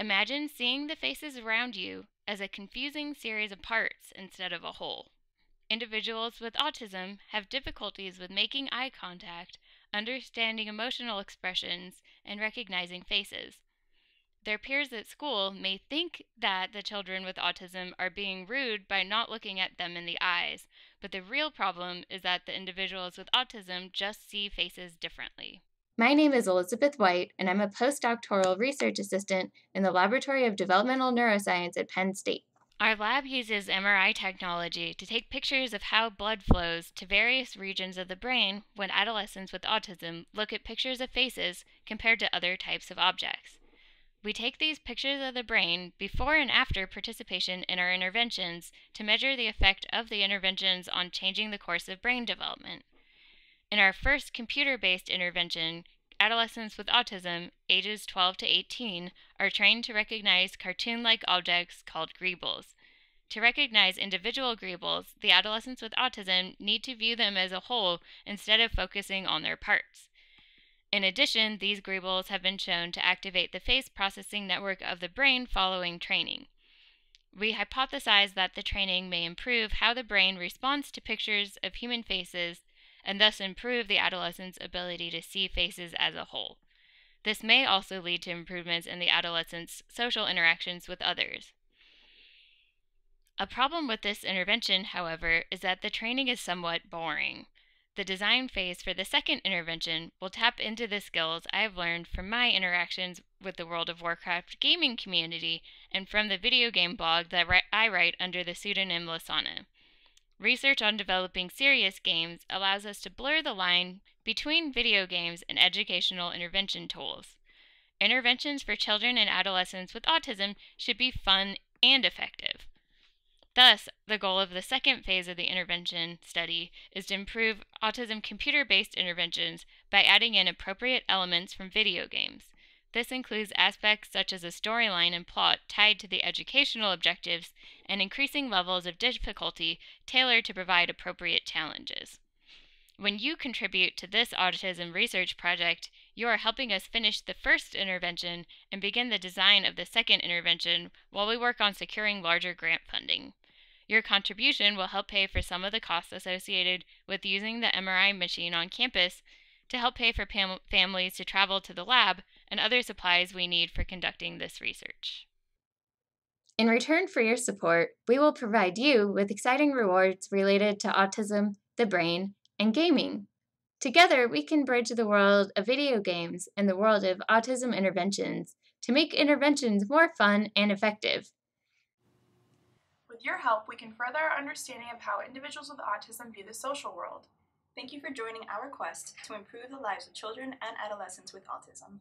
Imagine seeing the faces around you as a confusing series of parts instead of a whole. Individuals with autism have difficulties with making eye contact, understanding emotional expressions, and recognizing faces. Their peers at school may think that the children with autism are being rude by not looking at them in the eyes, but the real problem is that the individuals with autism just see faces differently. My name is Elizabeth White, and I'm a postdoctoral research assistant in the Laboratory of Developmental Neuroscience at Penn State. Our lab uses MRI technology to take pictures of how blood flows to various regions of the brain when adolescents with autism look at pictures of faces compared to other types of objects. We take these pictures of the brain before and after participation in our interventions to measure the effect of the interventions on changing the course of brain development. In our first computer-based intervention, adolescents with autism, ages 12 to 18, are trained to recognize cartoon-like objects called greebles. To recognize individual greebles, the adolescents with autism need to view them as a whole instead of focusing on their parts. In addition, these greebles have been shown to activate the face processing network of the brain following training. We hypothesize that the training may improve how the brain responds to pictures of human faces and thus improve the adolescent's ability to see faces as a whole. This may also lead to improvements in the adolescent's social interactions with others. A problem with this intervention, however, is that the training is somewhat boring. The design phase for the second intervention will tap into the skills I have learned from my interactions with the World of Warcraft gaming community and from the video game blog that I write under the pseudonym Lasana. Research on developing serious games allows us to blur the line between video games and educational intervention tools. Interventions for children and adolescents with autism should be fun and effective. Thus, the goal of the second phase of the intervention study is to improve autism computer-based interventions by adding in appropriate elements from video games. This includes aspects such as a storyline and plot tied to the educational objectives and increasing levels of difficulty tailored to provide appropriate challenges. When you contribute to this autism research project, you are helping us finish the first intervention and begin the design of the second intervention while we work on securing larger grant funding. Your contribution will help pay for some of the costs associated with using the MRI machine on campus to help pay for families to travel to the lab and other supplies we need for conducting this research. In return for your support, we will provide you with exciting rewards related to autism, the brain, and gaming. Together, we can bridge the world of video games and the world of autism interventions to make interventions more fun and effective. With your help, we can further our understanding of how individuals with autism view the social world. Thank you for joining our quest to improve the lives of children and adolescents with autism.